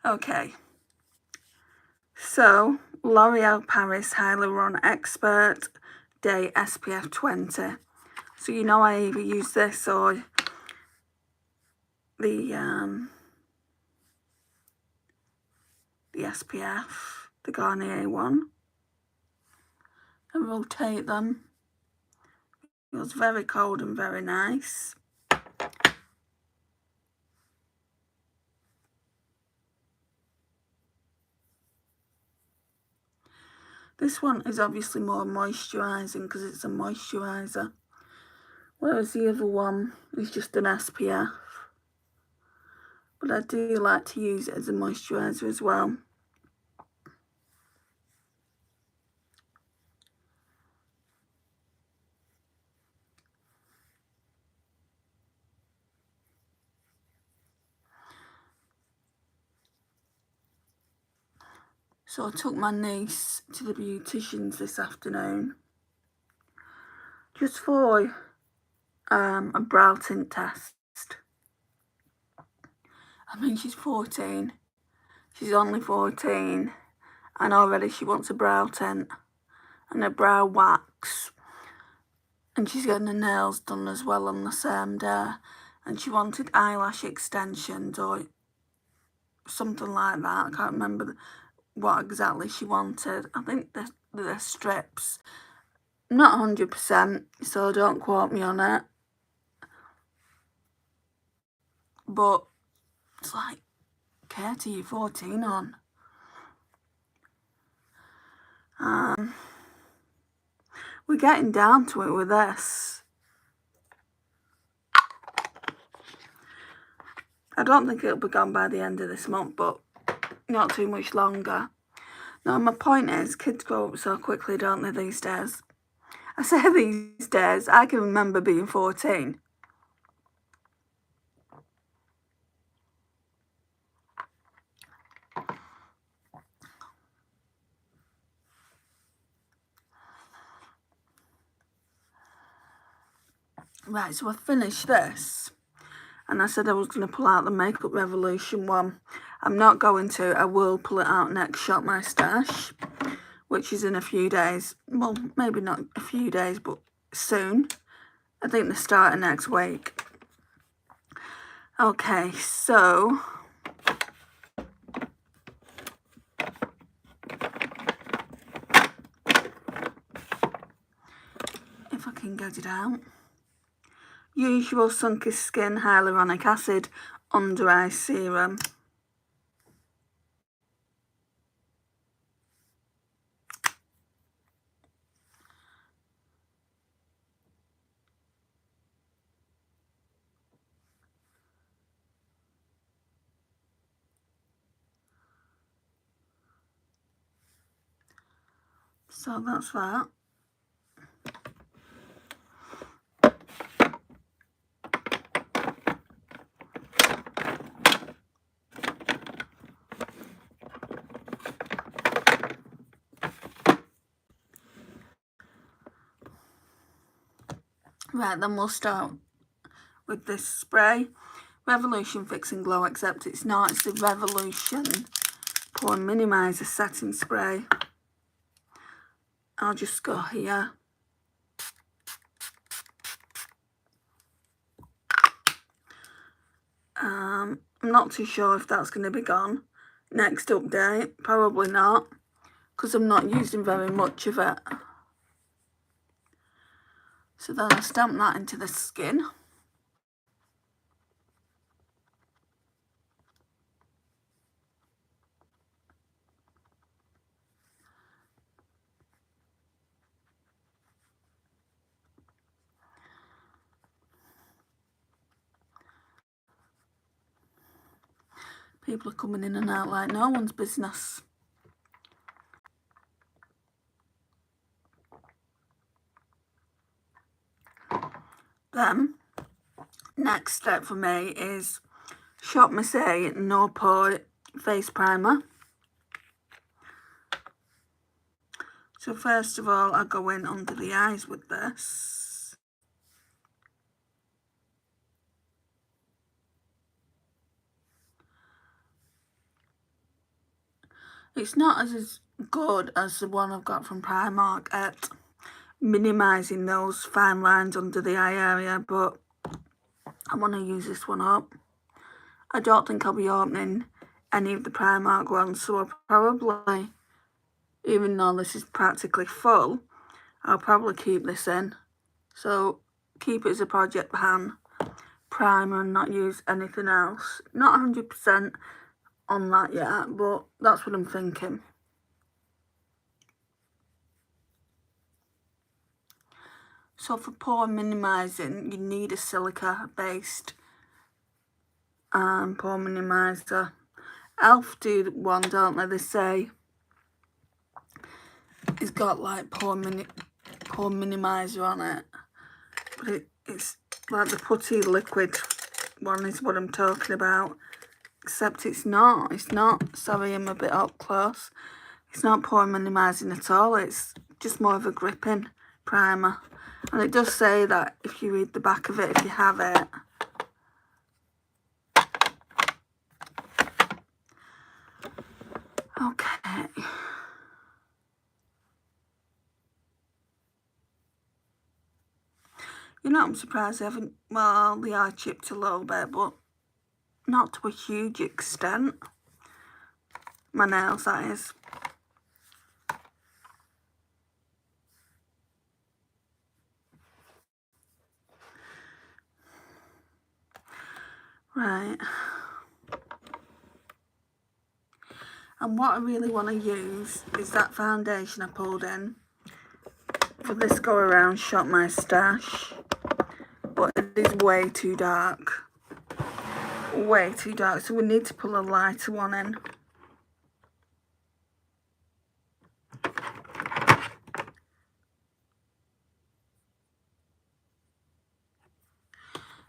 Okay, so L'Oreal Paris Hyaluron Expert Day SPF 20. So you know I either use this or the SPF, the Garnier one, and rotate them. It was very cold and very nice. This one is obviously more moisturising because it's a moisturiser, whereas the other one is just an SPF. But I do like to use it as a moisturiser as well. So I took my niece to the beautician's this afternoon just for a brow tint test. I mean, she's 14. She's only 14 and already she wants a brow tint and a brow wax. And she's getting her nails done as well on the same day. And she wanted eyelash extensions or something like that. I can't remember what exactly she wanted. I think they're strips. Not 100%, so don't quote me on it. But it's like, Katie, you're 14 on. We're getting down to it with this. I don't think it'll be gone by the end of this month, but not too much longer. Now, my point is, kids grow up so quickly, don't they, these days? I say these days, I can remember being 14. Right, so I finished this. And I said I was going to pull out the Makeup Revolution one. I'm not going to. I will pull it out next Shop My Stash, which is in a few days. Well, maybe not a few days, but soon. I think the start of next week. Okay, so if I can get it out. Usual Sunkissed Skin Hyaluronic Acid Under Eye Serum. So that's that. Right, then we'll start with this spray. Revolution Fix and Glow, except it's not. It's the Revolution Pore Minimizer Setting Spray. I'll just go here. I'm not too sure if that's going to be gone. Next update, probably not, because I'm not using very much of it. So then I stamp that into the skin. People are coming in and out like no one's business. Then, next step for me is Shop Marseille No Pore Face Primer. So first of all, I go in under the eyes with this. It's not as good as the one I've got from Primark at minimising those fine lines under the eye area, but I want to use this one up. I don't think I'll be opening any of the Primark ones, so I'll probably, even though this is practically full, I'll probably keep this in. So keep it as a project pan primer and not use anything else. Not 100% on that yet, but that's what I'm thinking. So for pore minimising, you need a silica based pore minimiser. Elf do one, don't they? They say it's got like pore minimiser on it, but it's like the putty liquid one is what I'm talking about, except it's not. Sorry, I'm a bit up close. It's not pore minimising at all. It's just more of a gripping primer, and it does say that if you read the back of it, if you have it. Okay. You know, I'm surprised I haven't, well, the eye chipped a little bit, but not to a huge extent. My nails, that is. Right. And what I really want to use is that foundation I pulled in for this Go Around Shop My Stash. But it is way too dark. Way too dark. So we need to pull a lighter one in.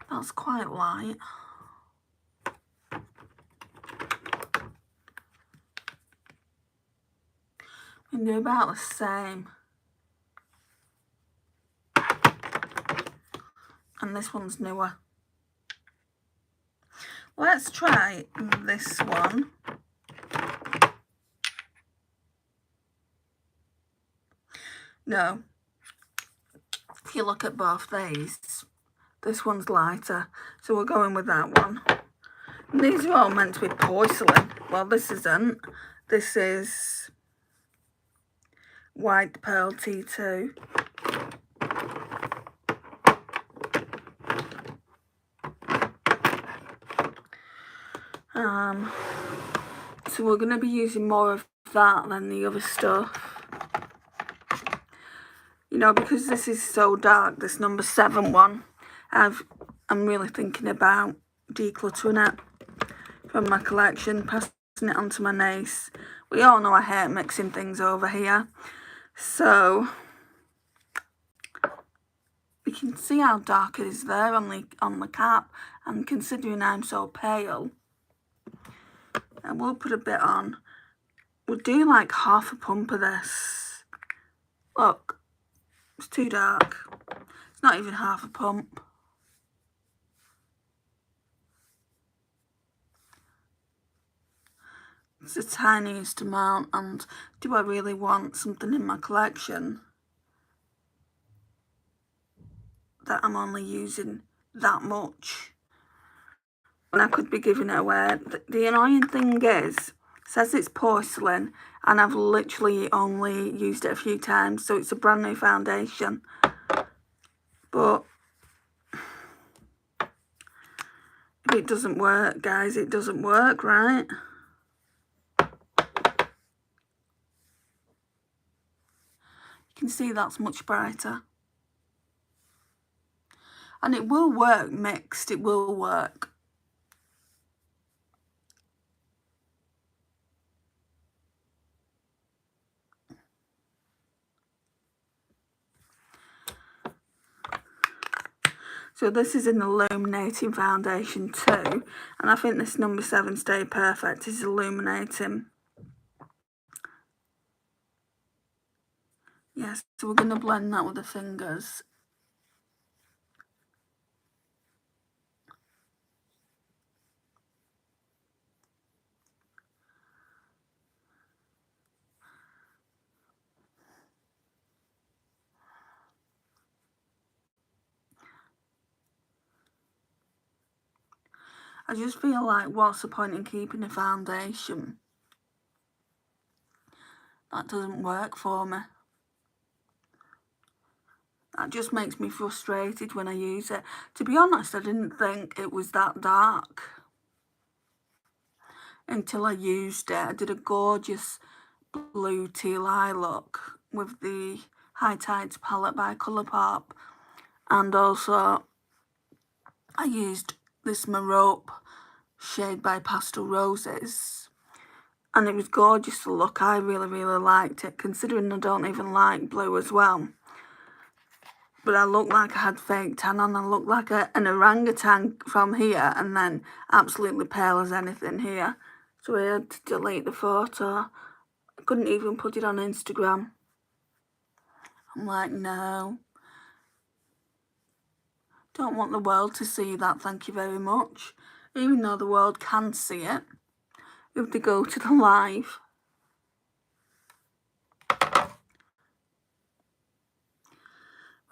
That's quite light. We can do about the same. And this one's newer. Let's try this one. No. If you look at both these, this one's lighter. So we're going with that one. And these are all meant to be porcelain. Well, this isn't. This is White Pearl T2. So we're going to be using more of that than the other stuff. You know, because this is so dark, this number 7 one, I'm really thinking about decluttering it from my collection, passing it on to my niece. We all know I hate mixing things over here. So we can see how dark it is there on the cap, and considering I'm so pale, I will put a bit on. We'll do like half a pump of this. Look, it's too dark. It's not even half a pump. It's the tiniest amount, and do I really want something in my collection that I'm only using that much? And I could be giving it away. The annoying thing is, it says it's porcelain, and I've literally only used it a few times, so it's a brand new foundation. But if it doesn't work, guys, it doesn't work, right? You can see that's much brighter. And it will work mixed, it will work. So this is an illuminating foundation too, and I think this number 7 Stay Perfect is illuminating. Yes, so we're going to blend that with the fingers. I just feel like, what's the point in keeping a foundation? That doesn't work for me. That just makes me frustrated when I use it. To be honest, I didn't think it was that dark until I used it. I did a gorgeous blue teal eye look with the High Tides palette by Colourpop, and also I used this Marope shade by Pastel Roses, and it was gorgeous to look. I really liked it, considering I don't even like blue as well. But I looked like I had fake tan on. I looked like an orangutan from here, and then absolutely pale as anything here. So I had to delete the photo. I couldn't even put it on Instagram. I'm like, no. Don't want the world to see that, thank you very much. Even though the world can see it, you have to go to the live.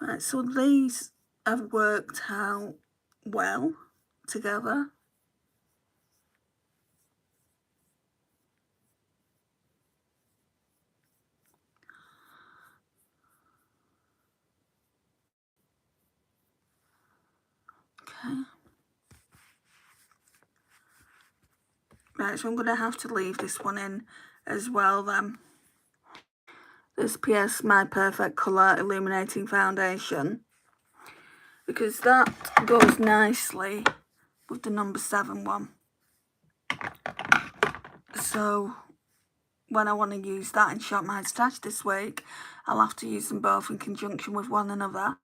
Right, so these have worked out well together. Okay. Right, so I'm going to have to leave this one in as well then. This PS My Perfect Colour Illuminating Foundation, because that goes nicely with the number 7 one. So when I want to use that in Shop My Stash this week, I'll have to use them both in conjunction with one another.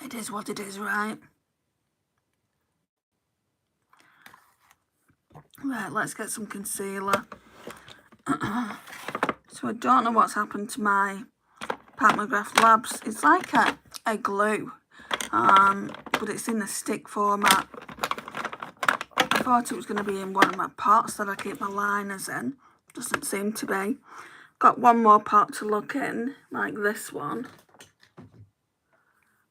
It is what it is, right? Right, let's get some concealer. So I don't know what's happened to my Pat McGrath Labs. It's like a glue, but it's in the stick format. I thought it was going to be in one of my pots that I keep my liners in. Doesn't seem to be. Got one more pot to look in, like this one.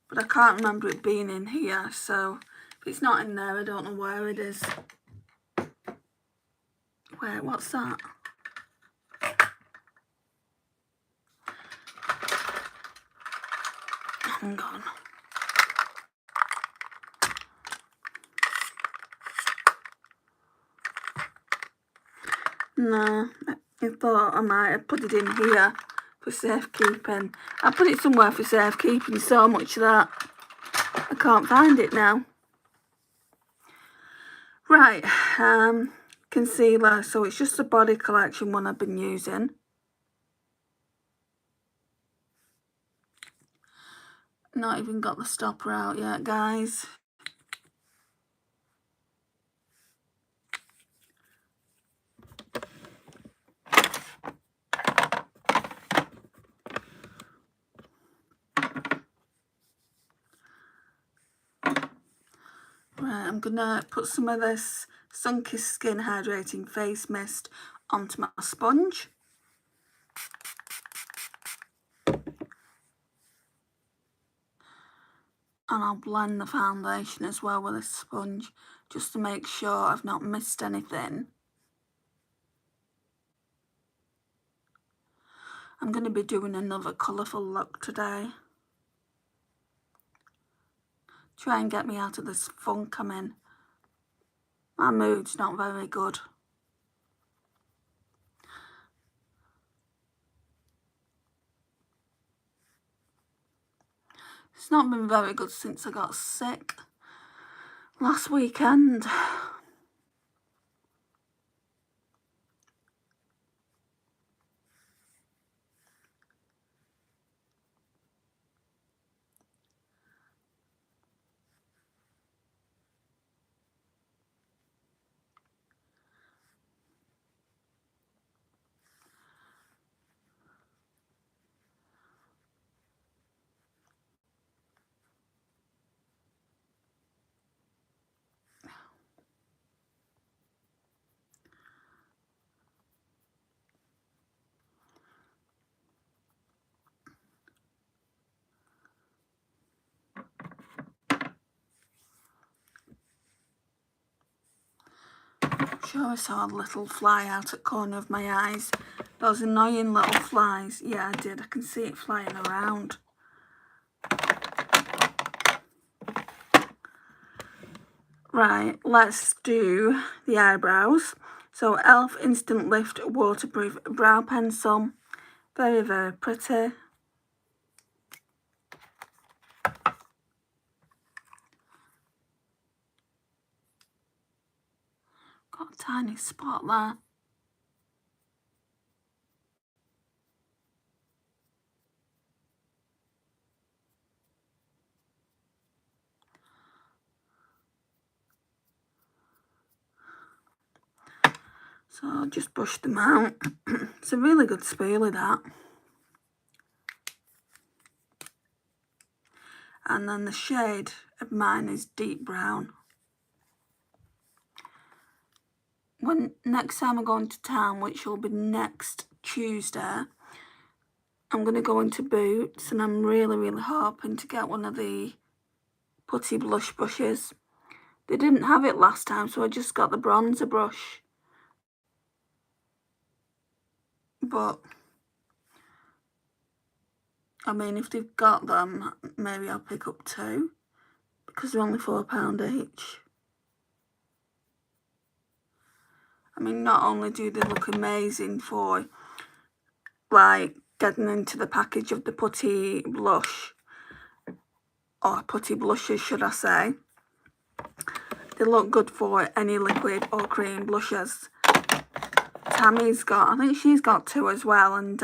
But I can't remember it being in here, so if it's not in there, I don't know where it is. Wait, what's that? Hang on. No, I thought I might have put it in here for safekeeping. I put it somewhere for safekeeping so much that I can't find it now. Right, concealer. So it's just a Body Collection one I've been using. Not even got the stopper out yet, guys. Right, I'm gonna put some of this Sunkissed Skin Hydrating Face Mist onto my sponge. And I'll blend the foundation as well with a sponge, just to make sure I've not missed anything. I'm going to be doing another colourful look today. Try and get me out of this funk I'm in. My mood's not very good. It's not been very good since I got sick last weekend. sure I saw a little fly out at the corner of my eyes. Those annoying little flies. Yeah, I did. I can see it flying around. Right, let's do the eyebrows. So e.l.f. Instant Lift Waterproof Brow Pencil. Very, very pretty. Got a tiny spot there. So I'll just brush them out. It's a really good spoolie, that. And then the shade of mine is deep brown. When next time I go into town, which will be next Tuesday, I'm going to go into Boots, and I'm really, really hoping to get one of the putty blush brushes. They didn't have it last time, so I just got the bronzer brush. But I mean, if they've got them, maybe I'll pick up 2, because they're only £4 each. I mean, not only do they look amazing for, like, getting into the package of the putty blush, or putty blushes, should I say. They look good for any liquid or cream blushes. Tammy's got, I think she's got 2 as well, and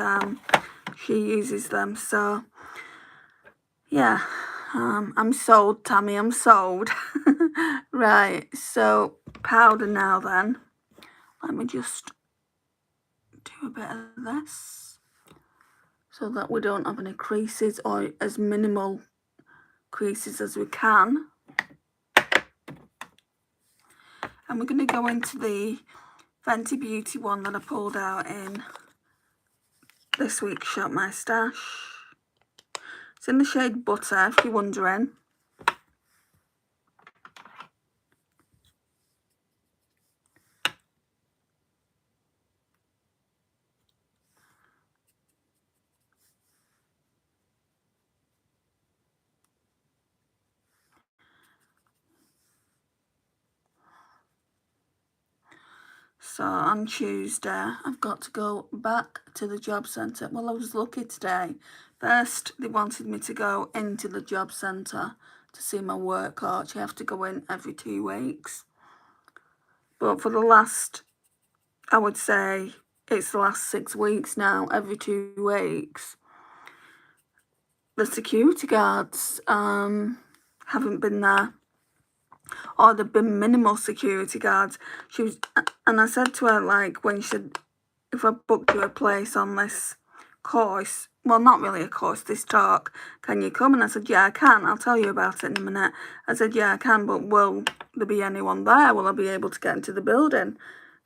she uses them, so yeah. I'm sold, Tammy, I'm sold. Right, so powder now then. Let me just do a bit of this so that we don't have any creases, or as minimal creases as we can. And we're going to go into the Fenty Beauty one that I pulled out in this week's Shop My Stash. It's in the shade Butter, if you're wondering. So on Tuesday, I've got to go back to the job centre. Well, I was lucky today. First, they wanted me to go into the job centre to see my work coach. You have to go in every 2 weeks. But for the last, I would say, it's the last 6 weeks now, every 2 weeks, the security guards haven't been there. Or there've been minimal security guards. And I said to her, like, when if I booked you a place on this course, well, not really a course, this talk, can you come? And I said, yeah, I can. I'll tell you about it in a minute. I said, yeah, I can, but will there be anyone there? Will I be able to get into the building?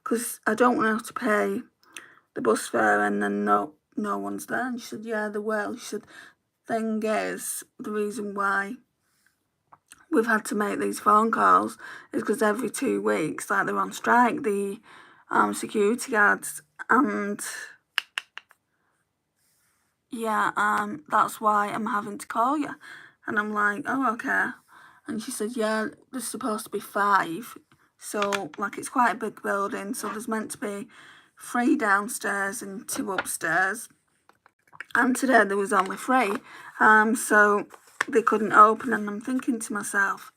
Because I don't want to have to pay the bus fare and then no one's there. And she said, yeah, there will. She said, thing is, the reason why we've had to make these phone calls is because every 2 weeks, like, they're on strike, the security guards, and yeah, that's why I'm having to call you. And I'm like, oh, okay. And she said, yeah, there's supposed to be 5, so, like, it's quite a big building, so there's meant to be 3 downstairs and 2 upstairs, and today there was only 3, so they couldn't open. And I'm thinking to myself,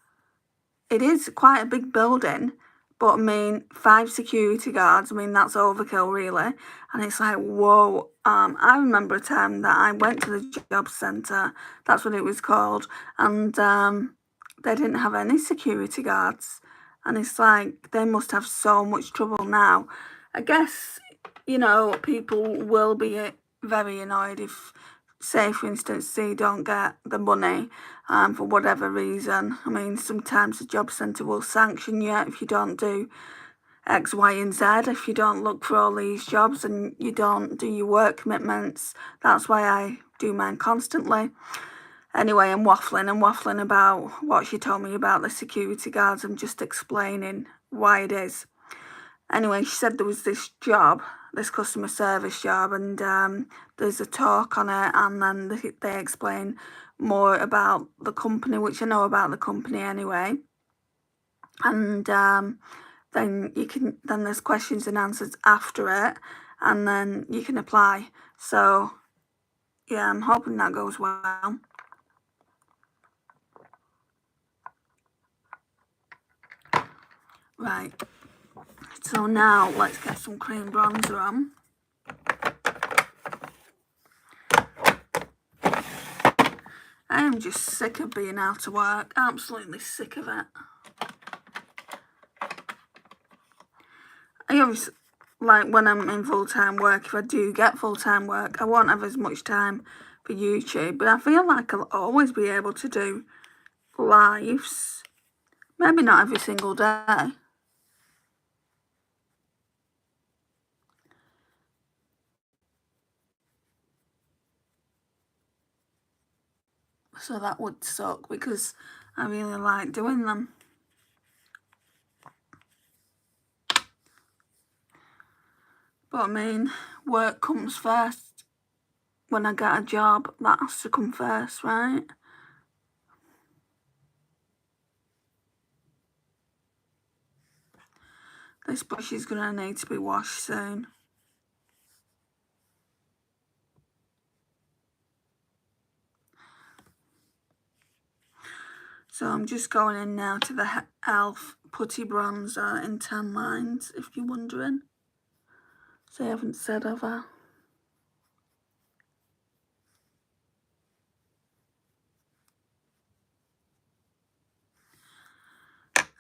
it is quite a big building, but I mean, 5 security guards, I mean, that's overkill, really. And it's like, whoa. I remember a time that I went to the job centre, that's what it was called, and they didn't have any security guards. And it's like, they must have so much trouble now. I guess, you know, people will be very annoyed if, say, for instance, they don't get the money for whatever reason. I mean, sometimes the job centre will sanction you if you don't do X, Y and Z, if you don't look for all these jobs and you don't do your work commitments. That's why I do mine constantly. Anyway, I'm waffling about what she told me about the security guards. I'm just explaining why it is. Anyway, she said there was this job, this customer service job, and there's a talk on it, and then they explain more about the company, which I know about the company anyway. And then there's questions and answers after it, and then you can apply. So yeah, I'm hoping that goes well. Right, so now let's get some cream bronzer on. I am just sick of being out of work, absolutely sick of it. I obviously, like when I'm in full-time work, if I do get full-time work, I won't have as much time for YouTube, but I feel like I'll always be able to do lives. Maybe not every single day. So that would suck because I really like doing them. But I mean, work comes first. When I get a job, that has to come first, right? This brush is going to need to be washed soon. So I'm just going in now to the e.l.f. Putty Bronzer in Tan Lines, if you're wondering. So I haven't said, have I?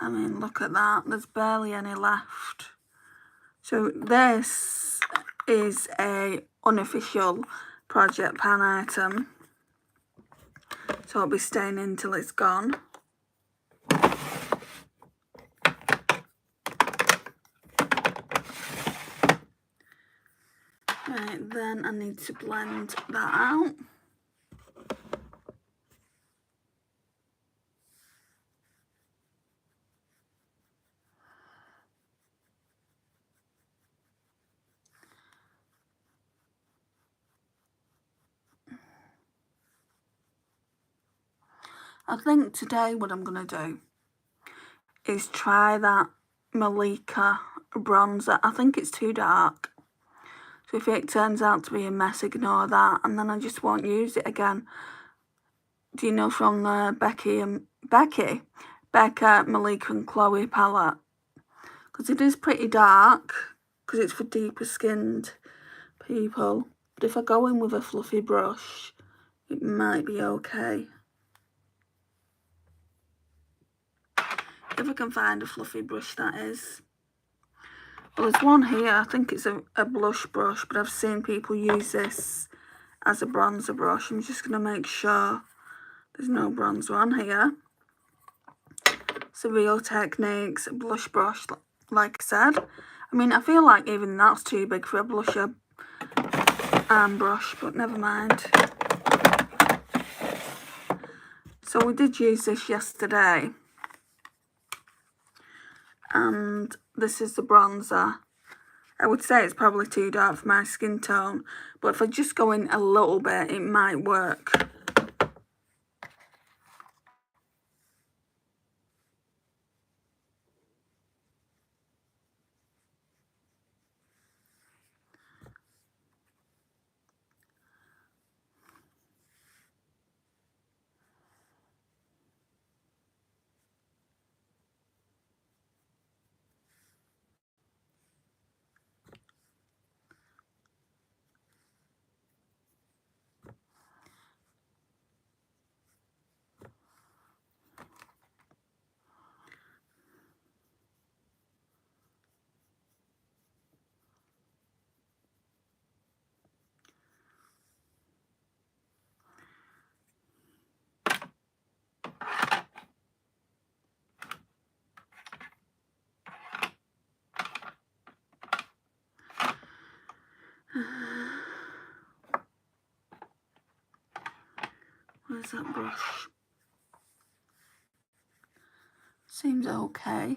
I mean, look at that. There's barely any left. So this is a unofficial Project Pan item. So I'll be staying in till it's gone. Right, then I need to blend that out. I think today what I'm going to do is try that Malika bronzer. I think it's too dark. So if it turns out to be a mess, ignore that, and then I just won't use it again. Do you know from the Becca, Malika and Chloe palette? Because it is pretty dark, because it's for deeper skinned people. But if I go in with a fluffy brush, it might be okay. If I can find a fluffy brush, that is. Well, there's one here, I think it's a blush brush, but I've seen people use this as a bronzer brush. I'm just going to make sure there's no bronzer on here. It's a Real Techniques blush brush, like I said. I mean, I feel like even that's too big for a blusher brush, but never mind. So we did use this yesterday. And this is the bronzer. I would say it's probably too dark for my skin tone, but if I just go in a little bit, it might work. Where's that brush? Seems okay.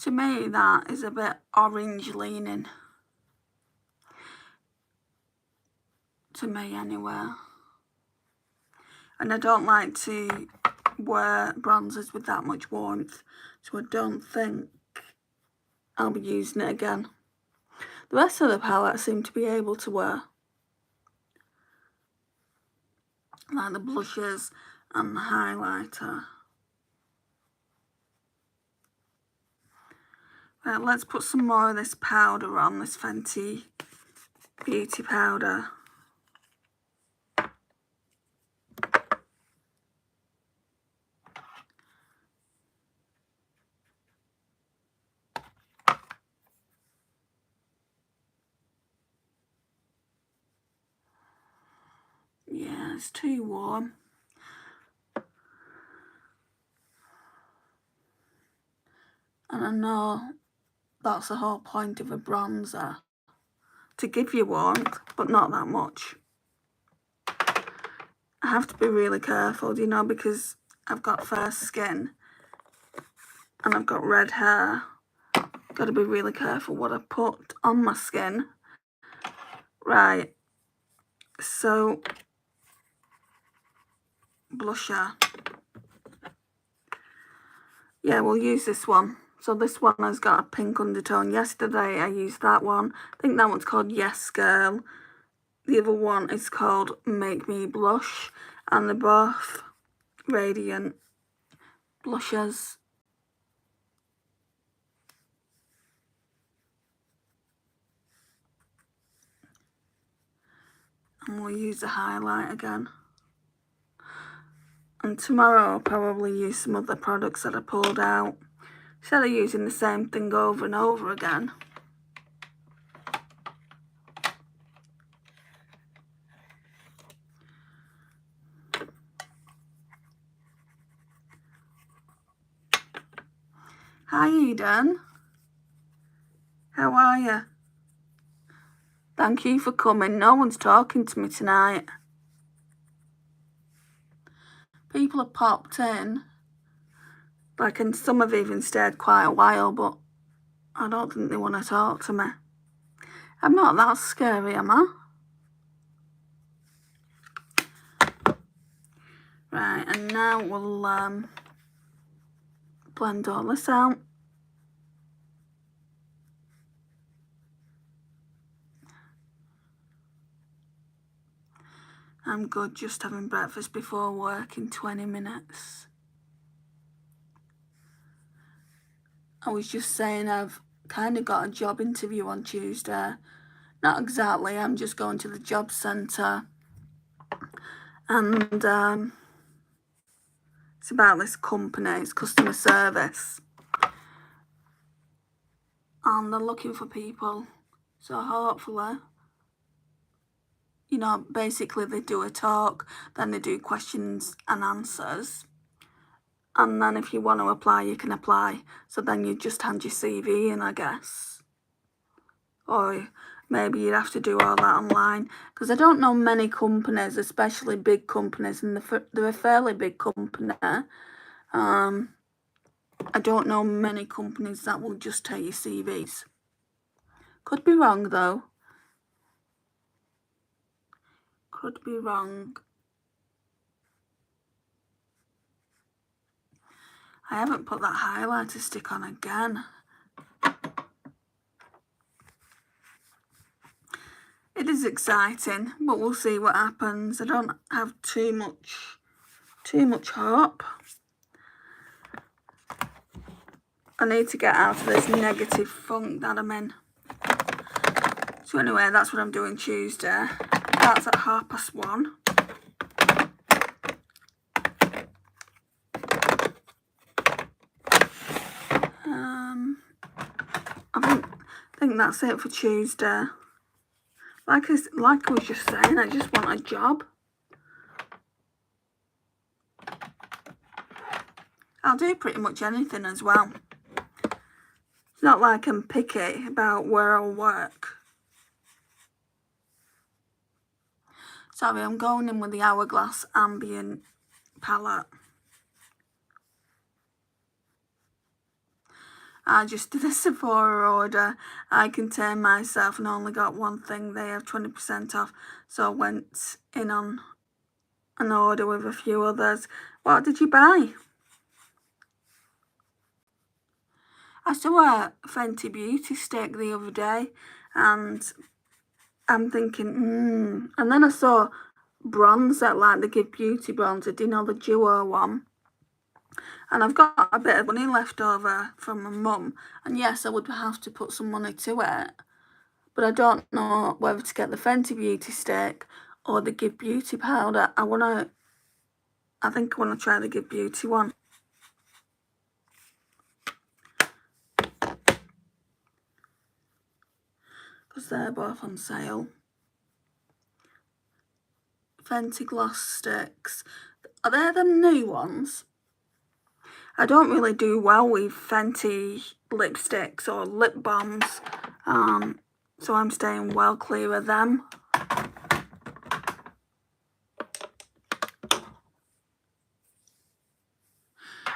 To me, that is a bit orange leaning. To me, anyway. And I don't like to wear bronzers with that much warmth, so I don't think I'll be using it again. The rest of the palette I seem to be able to wear, like the blushes and the highlighter. Right, let's put some more of this powder on, this Fenty Beauty powder. Yeah, it's too warm. And I know that's the whole point of a bronzer, to give you warmth, but not that much. I have to be really careful, you know, because I've got fair skin and I've got red hair. Got to be really careful what I put on my skin. Right, so blusher. Yeah, we'll use this one. So this one has got a pink undertone. Yesterday I used that one. I think that one's called Yes Girl. The other one is called Make Me Blush. And they're both radiant blushes. And we'll use the highlight again. And tomorrow I'll probably use some other products that I pulled out, instead of using the same thing over and over again. Hi Eden, how are you? Thank you for coming. No one's talking to me tonight. People have popped in, like, and some have even stayed quite a while, but I don't think they want to talk to me. I'm not that scary, am I? Right, and now we'll blend all this out. I'm good, just having breakfast before work in 20 minutes. I was just saying I've kind of got a job interview on Tuesday. Not exactly, I'm just going to the job centre. And it's about this company, it's customer service. And they're looking for people. So hopefully, you know, basically they do a talk, then they do questions and answers. And then if you want to apply, you can apply. So then you just hand your CV in, I guess. Or maybe you'd have to do all that online. Because I don't know many companies, especially big companies, and they're a fairly big company. I don't know many companies that will just take your CVs. Could be wrong though. Could be wrong. I haven't put that highlighter stick on again. It is exciting, but we'll see what happens. I don't have too much hope. I need to get out of this negative funk that I'm in. So anyway, that's what I'm doing Tuesday. That's at 1:30. I think that's it for Tuesday. Like I was just saying, I just want a job. I'll do pretty much anything as well. It's not like I'm picky about where I'll work. Sorry, I'm going in with the Hourglass Ambient palette. I just did a Sephora order. I contained myself and only got one thing. They have 20% off. So I went in on an order with a few others. What did you buy? I saw a Fenty Beauty stick the other day and I'm thinking, And then I saw bronzer, like the Give Beauty bronzer, do you know, the duo one? And I've got a bit of money left over from my mum. And yes, I would have to put some money to it. But I don't know whether to get the Fenty Beauty stick or the Give Beauty powder. I think I want to try the Give Beauty one. Because they're both on sale. Fenty gloss sticks. Are they the new ones? I don't really do well with Fenty lipsticks or lip balms. So I'm staying well clear of them.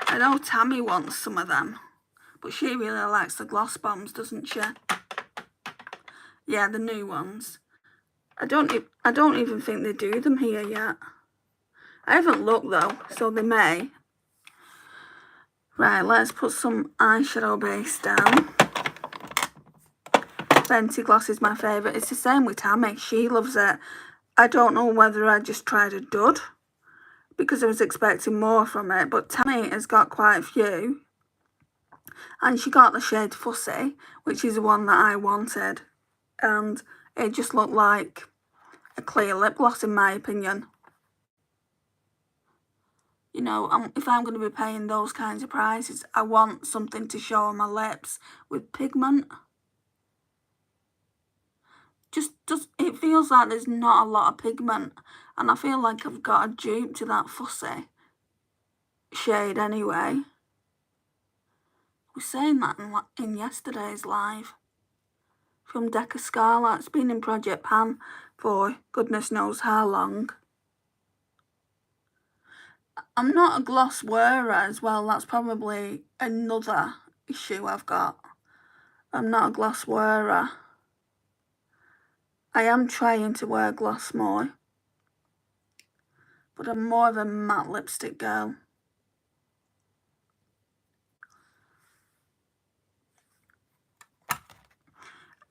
I know Tammy wants some of them, but she really likes the gloss bombs, doesn't she? Yeah, the new ones. I don't even think they do them here yet. I haven't looked though, so they may. Right, let's put some eyeshadow base down. Fenty Gloss is my favourite. It's the same with Tammy. She loves it. I don't know whether I just tried a dud because I was expecting more from it, but Tammy has got quite a few. And she got the shade Fussy, which is the one that I wanted. And it just looked like a clear lip gloss in my opinion. You know, if I'm going to be paying those kinds of prices, I want something to show on my lips with pigment. It feels like there's not a lot of pigment, and I feel like I've got a dupe to that Fussy shade anyway. I was saying that in yesterday's live. From Deca Scarlet. It's been in Project Pan for goodness knows how long. I'm not a gloss wearer as well. That's probably another issue I've got. I'm not a gloss wearer. I am trying to wear gloss more, but I'm more of a matte lipstick girl.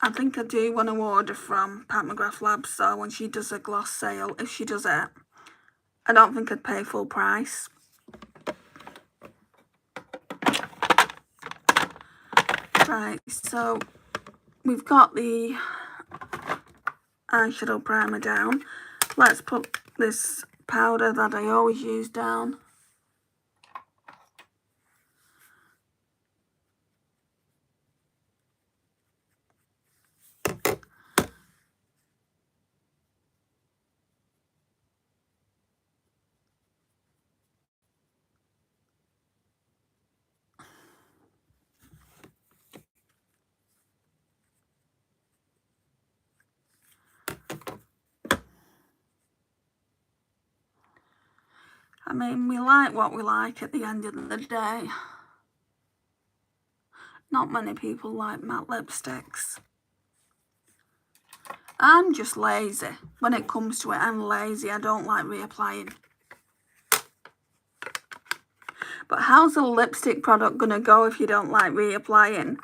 I think I do want to order from Pat McGrath Labs, so when she does a gloss sale, if she does it, I don't think I'd pay full price. Right, so we've got the eyeshadow primer down. Let's put this powder that I always use down. I mean, we like what we like at the end of the day. Not many people like matte lipsticks. I'm just lazy. When it comes to it, I'm lazy. I don't like reapplying. But how's a lipstick product going to go if you don't like reapplying?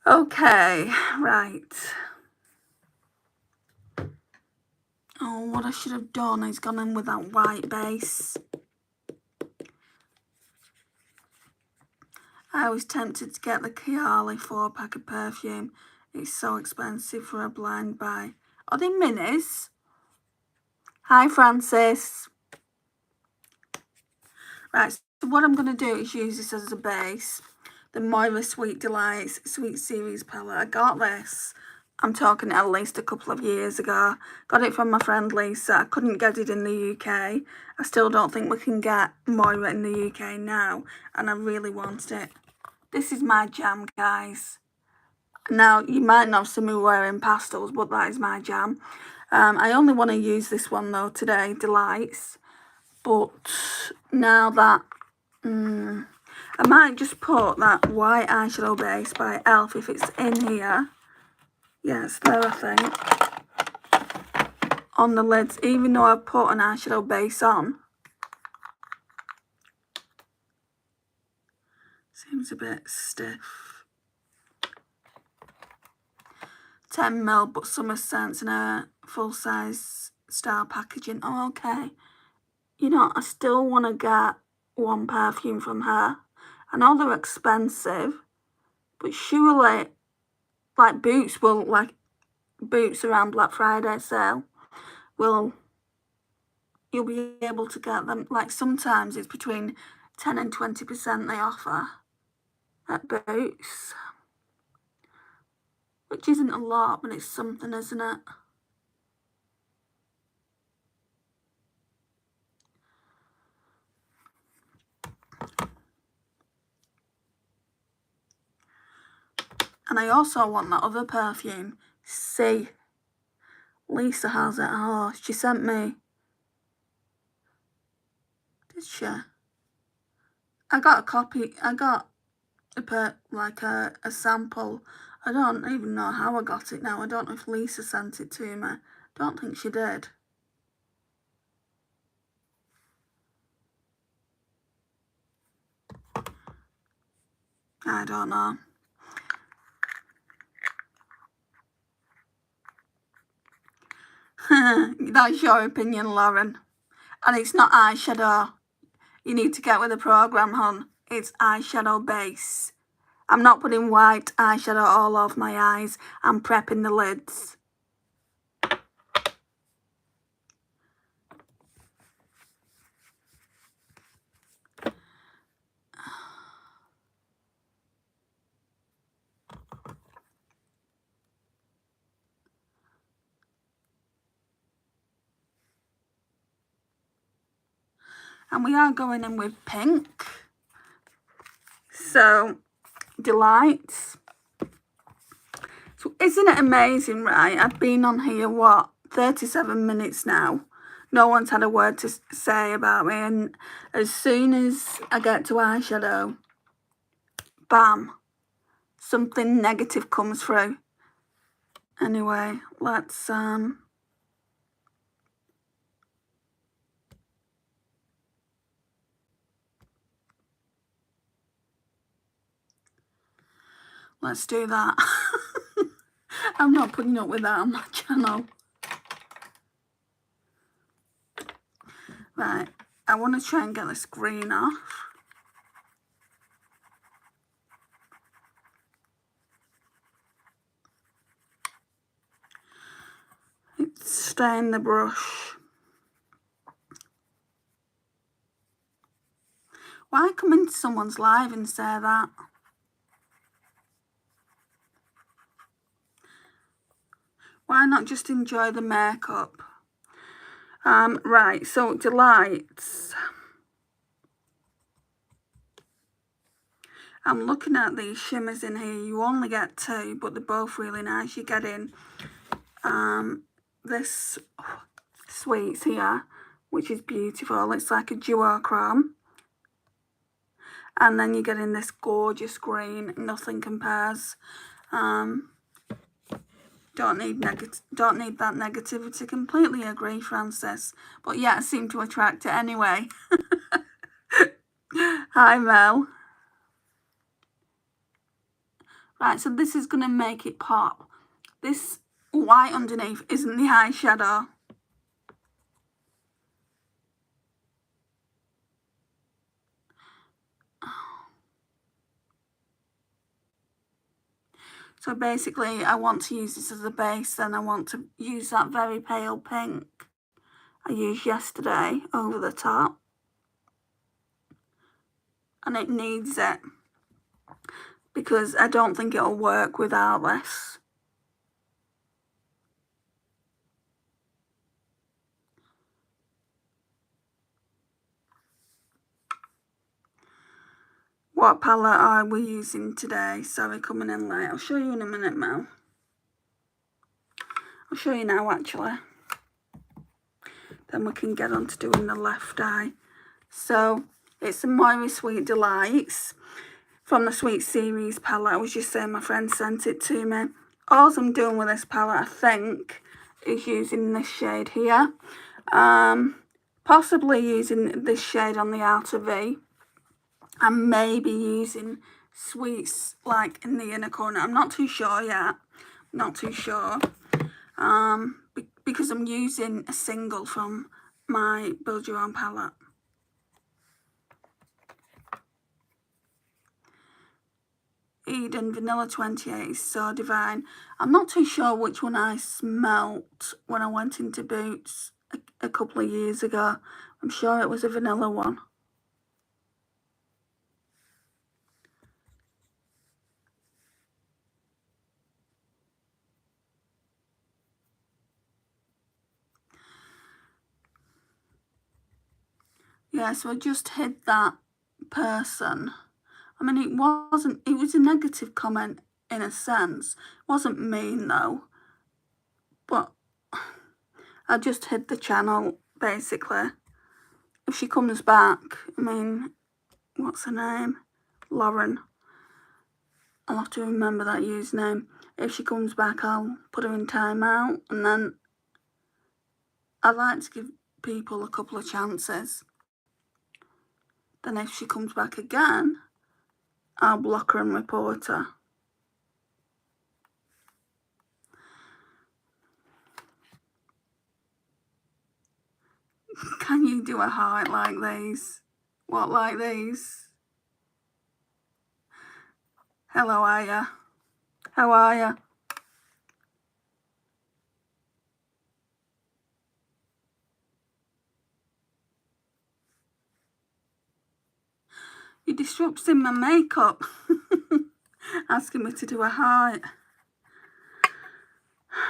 Okay, right. Oh, what I should have done is gone in with that white base. I was tempted to get the Kayali 4-pack of perfume. It's so expensive for a blind buy. Are they minis? Hi, Francis. Right, so what I'm going to do is use this as a base. The Moira Sweet Delights Sweet Series palette. I got this, I'm talking at least a couple of years ago. Got it from my friend Lisa. I couldn't get it in the UK. I still don't think we can get Moira in the UK now, and I really wanted it. This is my jam, guys. Now, you might not see me wearing pastels, but that is my jam. I only want to use this one, though, today, Delights. but now that I might just put that white eyeshadow base by e.l.f. if it's in here. Yeah, it's there, I think, on the lids, even though I've put an eyeshadow base on. Seems a bit stiff. 10ml, but Summer Scents in a full-size style packaging. Oh, okay. You know, I still want to get one perfume from her. I know they're expensive, but surely, like Boots around Black Friday sale, you'll be able to get them. Like sometimes it's between 10 and 20% they offer at Boots, which isn't a lot, but it's something, isn't it? And I also want that other perfume. See, Lisa has it. Oh, she sent me. Did she? I got a copy. I got a sample. I don't even know how I got it now. I don't know if Lisa sent it to me. Don't think she did. I don't know. That's your opinion, Lauren. And it's not eyeshadow. You need to get with the program, hon. It's eyeshadow base. I'm not putting white eyeshadow all over my eyes. I'm prepping the lids. And we are going in with pink. So, Delights. So isn't it amazing, right? I've been on here, 37 minutes now. No one's had a word to say about me. And as soon as I get to eyeshadow, bam, something negative comes through. Anyway, let's do that. I'm not putting up with that on my channel. Right, I want to try and get this green off. It's staying the brush. Why come into someone's live and say that? Why not just enjoy the makeup? Right, so Delights. I'm looking at these shimmers in here. You only get 2, but they're both really nice. You get in this Sweets here, which is beautiful. It's like a duochrome. And then you get in this gorgeous green. Nothing compares. Don't need that negativity. Completely agree, Francis. But yeah, I seem to attract it anyway. Hi, Mel. Right, so this is going to make it pop. This white underneath isn't the eyeshadow. So basically, I want to use this as a base, then I want to use that very pale pink I used yesterday over the top. And it needs it, because I don't think it'll work without this. What palette are we using today? Sorry, coming in late. I'll show you in a minute, Mel. I'll show you now, actually. then we can get on to doing the left eye. So it's the Moira Sweet Delights from the Sweet Series palette. I was just saying my friend sent it to me. All I'm doing with this palette, I think, is using this shade here. Possibly using this shade on the outer V. And maybe using Sweets like in the inner corner. I'm not too sure yet. Not too sure. Because I'm using a single from my Build Your Own palette. Eden Vanilla 28 is so divine. I'm not too sure which one I smelt when I went into Boots a couple of years ago. I'm sure it was a vanilla one. Yeah, so I just hid that person. I mean, it was a negative comment in a sense. It wasn't mean though. But I just hid the channel, basically. If she comes back, I mean, what's her name? Lauren. I'll have to remember that username. If she comes back, I'll put her in timeout. And then I like to give people a couple of chances. Then if she comes back again, I'll block her and report her. Can you do a heart like these? What, like these? Hello, Aya. How are you? You're disrupting my makeup. Asking me to do a heart.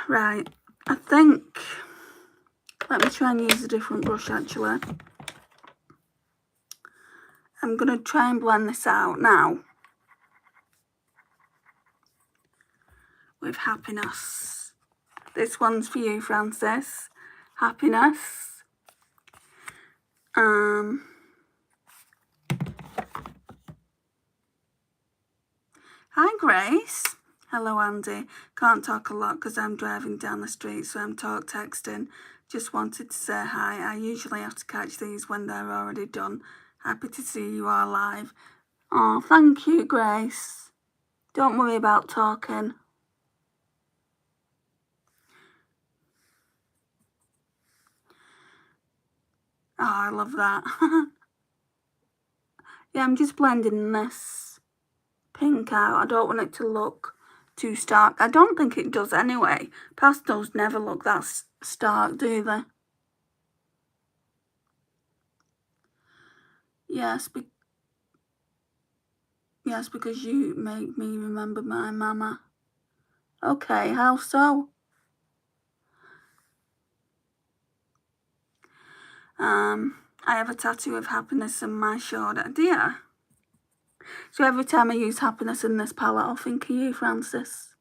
Right, I think... Let me try and use a different brush, actually. I'm going to try and blend this out now. With Happiness. This one's for you, Francis. Happiness. Hi, Grace. Hello, Andy. Can't talk a lot because I'm driving down the street, so I'm talk texting. Just wanted to say hi. I usually have to catch these when they're already done. Happy to see you are live. Oh, thank you, Grace. Don't worry about talking. Oh, I love that. Yeah, I'm just blending this pink out. I don't want it to look too stark. I don't think it does anyway. Pastels never look that stark, do they? Yes, because you make me remember my mama. Okay, how so? I have a tattoo of happiness on my shoulder. Do you? So every time I use happiness in this palette, I'll think of you, Francis.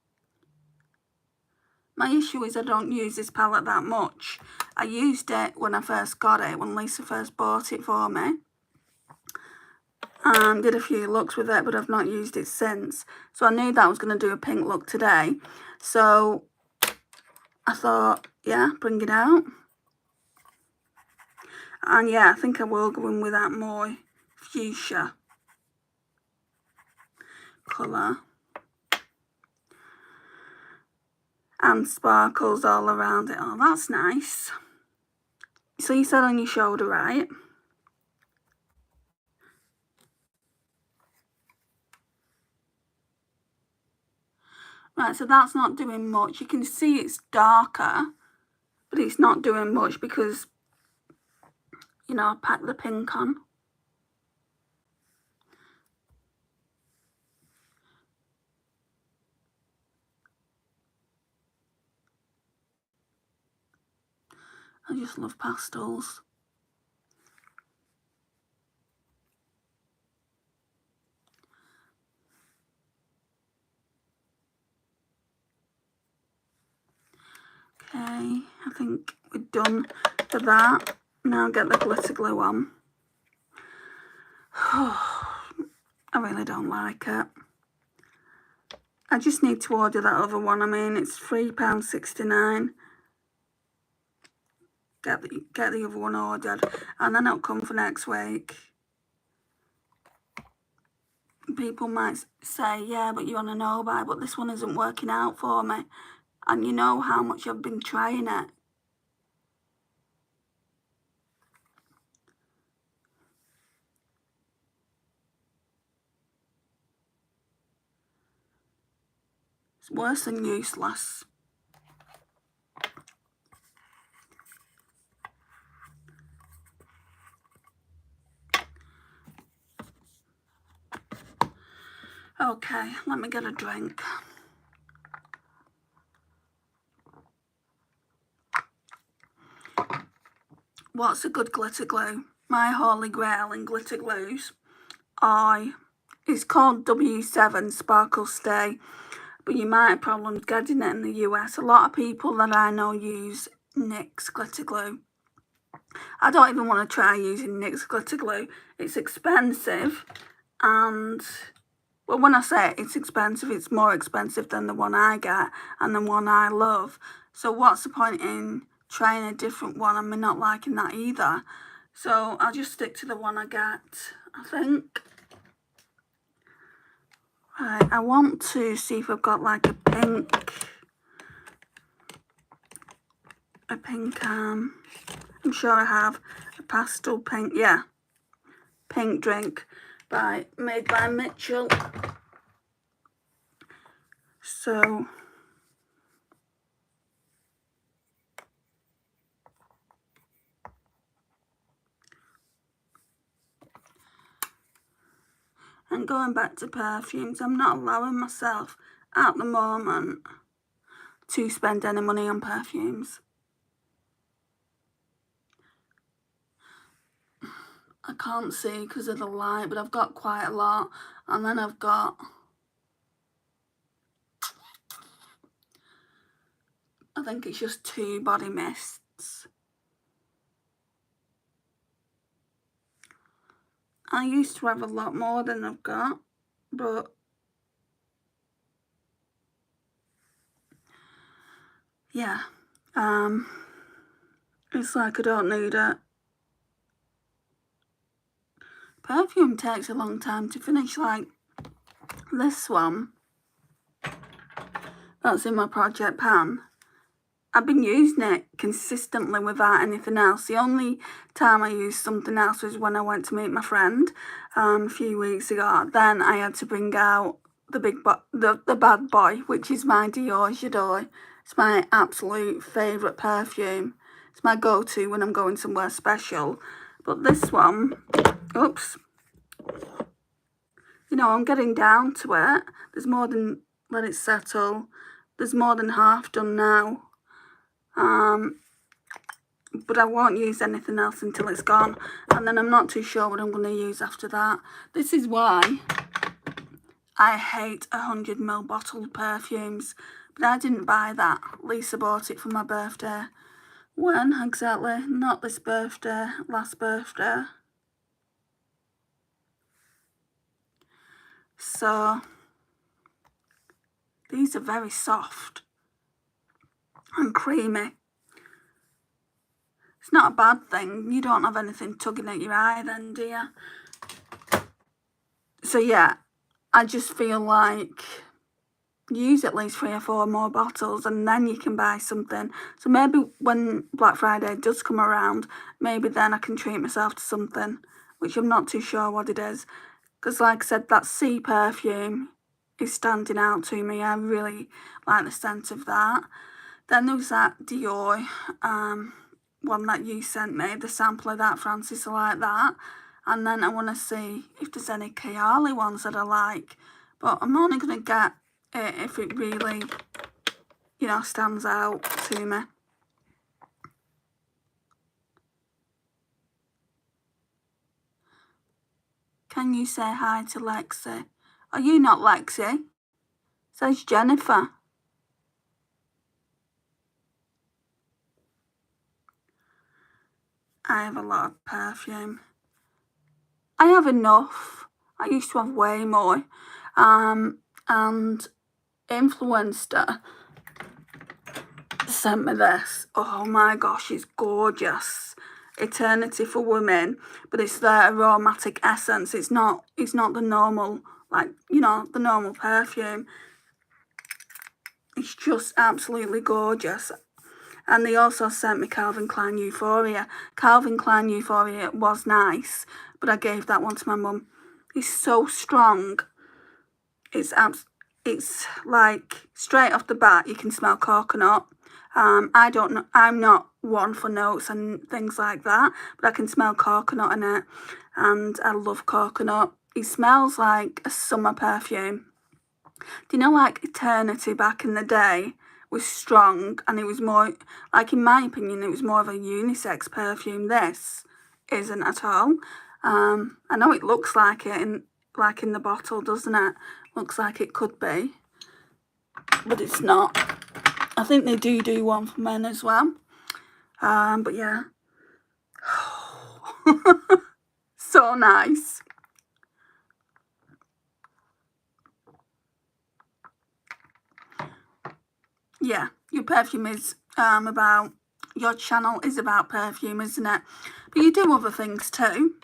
My issue is I don't use this palette that much. I used it when I first got it, when Lisa first bought it for me. And did a few looks with it, but I've not used it since. So I knew that I was going to do a pink look today. So I thought, yeah, bring it out. And yeah, I think I will go in with that more fuchsia colour. And sparkles all around it. Oh, that's nice. So you said on your shoulder, right? Right, so that's not doing much. You can see it's darker, but it's not doing much because, you know, I packed the pink on. I just love pastels. Okay, I think we're done. for that. Now get the glitter glue on. I really don't like it. I just need to order that other one. I mean, it's £3.69. Get the other one ordered, and then it'll come for next week. People might say, yeah, but you're on an no-buy, but this one isn't working out for me. And you know how much I've been trying it. It's worse than useless. Okay, let me get a drink. What's a good glitter glue? My holy grail in glitter glues it's called W7 Sparkle Stay, but you might have problems getting it in the US. A lot of people that I know use NYX glitter glue. I don't even want to try using NYX glitter glue. It's expensive, and well, when I say it's expensive, it's more expensive than the one I get and the one I love. So what's the point in trying a different one and me not liking that either? So I'll just stick to the one I get, I think. Right, I want to see if I've got like a pink, I'm sure I have, a pastel pink, yeah, pink drink made by Mitchell. So and going back to perfumes, I'm not allowing myself at the moment to spend any money on perfumes. I can't see because of the light, but I've got quite a lot. And then I've got, I think it's just 2 body mists. I used to have a lot more than I've got, but yeah, it's like I don't need it. Perfume takes a long time to finish, like this one that's in my project pan. I've been using it consistently without anything else. The only time I used something else was when I went to meet my friend a few weeks ago. Then I had to bring out the bad boy, which is my Dior J'adore. It's my absolute favourite perfume. It's my go-to when I'm going somewhere special. But this one, oops, you know, I'm getting down to it. There's more than, let it settle. There's more than half done now. But I won't use anything else until it's gone, and then I'm not too sure what I'm going to use after that. This is why I hate 100ml bottled perfumes, but I didn't buy that. Lisa bought it for my birthday. When exactly? Not this birthday, last birthday. So these are very soft and creamy. It's not a bad thing. You don't have anything tugging at your eye then, do you? So yeah, I just feel like use at least 3 or 4 more bottles and then you can buy something. So maybe when Black Friday does come around, maybe then I can treat myself to something, which I'm not too sure what it is. Because like I said, that sea perfume is standing out to me. I really like the scent of that. Then there was that Dior one that you sent me, the sample of that, Francis, I like that. And then I want to see if there's any Kayali ones that I like. But I'm only going to get it if it really, you know, stands out to me. Can you say hi to Lexi? Are you not Lexi? Says Jennifer. I have a lot of perfume. I have enough. I used to have way more. And Influenster sent me this. Oh my gosh, it's gorgeous. Eternity for Women, but it's their aromatic essence. It's not the normal, like, you know, the normal perfume. It's just absolutely gorgeous. And they also sent me Calvin Klein Euphoria. Calvin Klein Euphoria was nice, but I gave that one to my mum. It's so strong. It's like straight off the bat you can smell coconut. I don't know, I'm not one for notes and things like that, but I can smell coconut in it, and I love coconut. It smells like a summer perfume. Do you know, like Eternity back in the day was strong, and it was more, like, in my opinion, it was more of a unisex perfume. This isn't at all. I know it looks like it in the bottle, doesn't it? Looks like it could be, but it's not. I think they do one for men as well. But yeah. So nice. Yeah, your perfume is about, your channel is about perfume, isn't it? But you do other things too.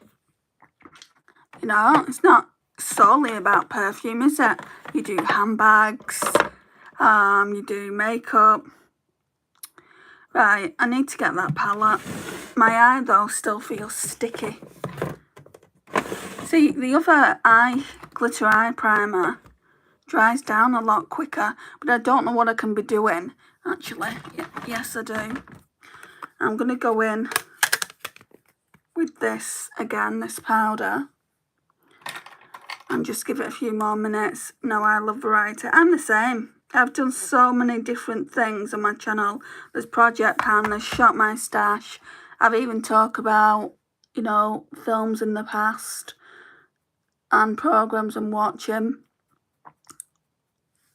You know, it's not solely about perfume, is it? You do handbags, you do makeup. Right, I need to get that palette. My eye, though, still feels sticky. See, the other glitter eye primer dries down a lot quicker, but I don't know what I can be doing, actually. Yes, I do. I'm going to go in with this again, this powder, and just give it a few more minutes. No, I love variety. I'm the same. I've done so many different things on my channel. There's Project Pan, there's Shop My Stash. I've even talked about, you know, films in the past and programs I'm watching.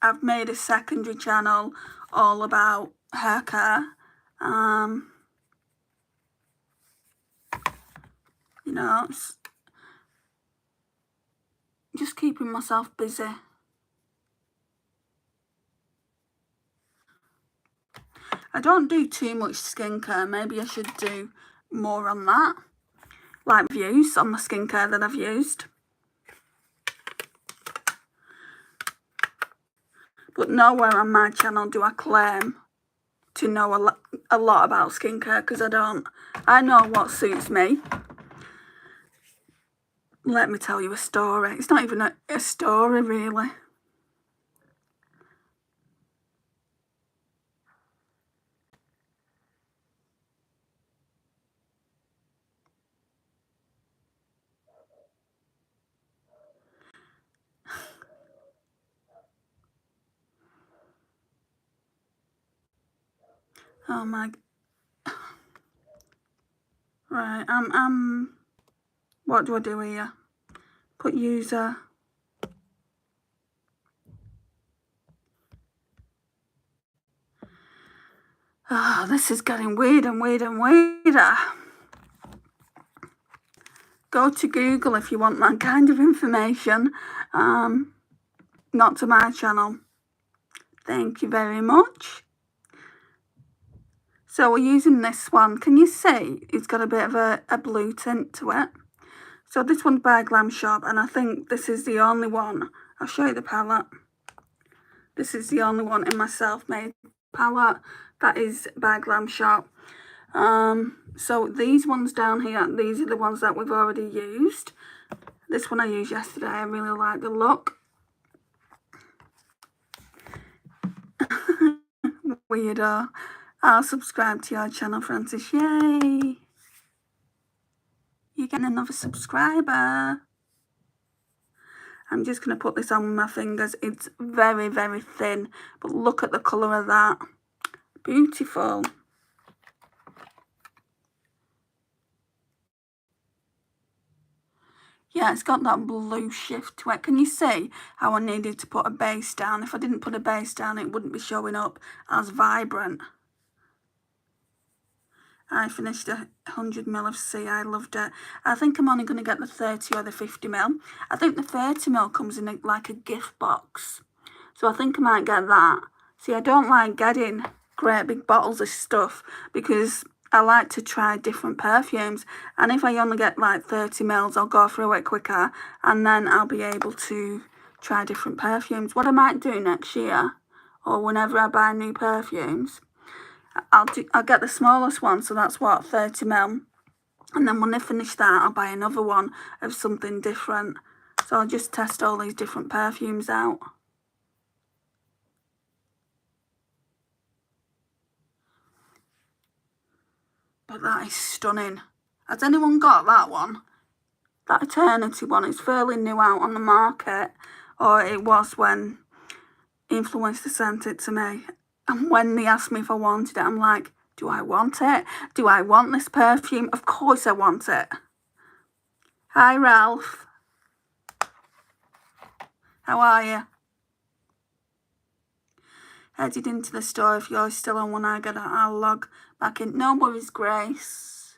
I've made a secondary channel all about hair care. You know, just keeping myself busy. I don't do too much skincare. Maybe I should do more on that. Like reviews on the skincare that I've used. But nowhere on my channel do I claim to know a lot about skincare, because I don't. I know what suits me. Let me tell you a story. It's not even a story, really. Oh my. Right, what do I do here? Put user. Oh, this is getting weird and weird and weirder. Go to Google if you want that kind of information. Not to my channel. Thank you very much. So we're using this one. Can you see it's got a bit of a blue tint to it? So this one's by Glam Shop, and I think this is the only one. I'll show you the palette. This is the only one in my self-made palette that is by Glam Shop. So these ones down here, these are the ones that we've already used. This one I used yesterday. I really like the look. Weirdo. I'll subscribe to your channel, Francis. Yay! You're getting another subscriber. I'm just going to put this on with my fingers. It's very, very thin, but look at the colour of that. Beautiful. Yeah, it's got that blue shift to it. Can you see how I needed to put a base down? If I didn't put a base down, it wouldn't be showing up as vibrant. I finished 100ml of C. I loved it. I think I'm only going to get the 30 or the 50ml. I think the 30ml comes in like a gift box. So I think I might get that. See, I don't like getting great big bottles of stuff because I like to try different perfumes. And if I only get like 30ml, I'll go through it quicker and then I'll be able to try different perfumes. What I might do next year, or whenever I buy new perfumes, I'll get the smallest one, so that's what, 30ml. And then when I finish that, I'll buy another one of something different. So I'll just test all these different perfumes out. But that is stunning. Has anyone got that one? That Eternity one is fairly new out on the market, or it was when Influencer sent it to me. And when they asked me if I wanted it, I'm like, do I want it? Do I want this perfume? Of course I want it. Hi, Ralph. How are you? Headed into the store. If you're still on when I get it, I'll log back in. No worries, Grace.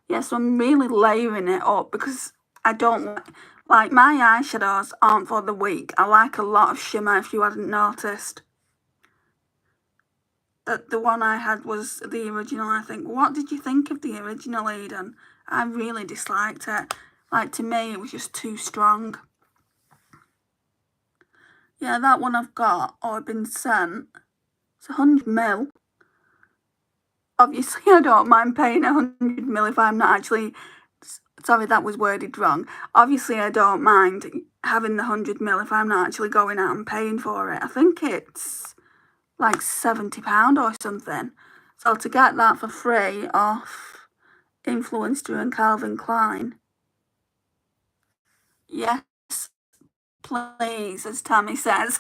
Yes, I'm really layering it up because I don't like my eyeshadows aren't for the week. I like a lot of shimmer, if you hadn't noticed. The one I had was the original, I think. What did you think of the original, Eden? I really disliked it. Like, to me, it was just too strong. Yeah, that one I've got, or been sent, it's 100ml. Obviously, I don't mind paying 100ml if I'm not actually... Sorry, that was worded wrong. Obviously, I don't mind having the 100ml if I'm not actually going out and paying for it. I think it's like £70 or something. So to get that for free off Influencer and Calvin Klein. Yes, please, as Tammy says.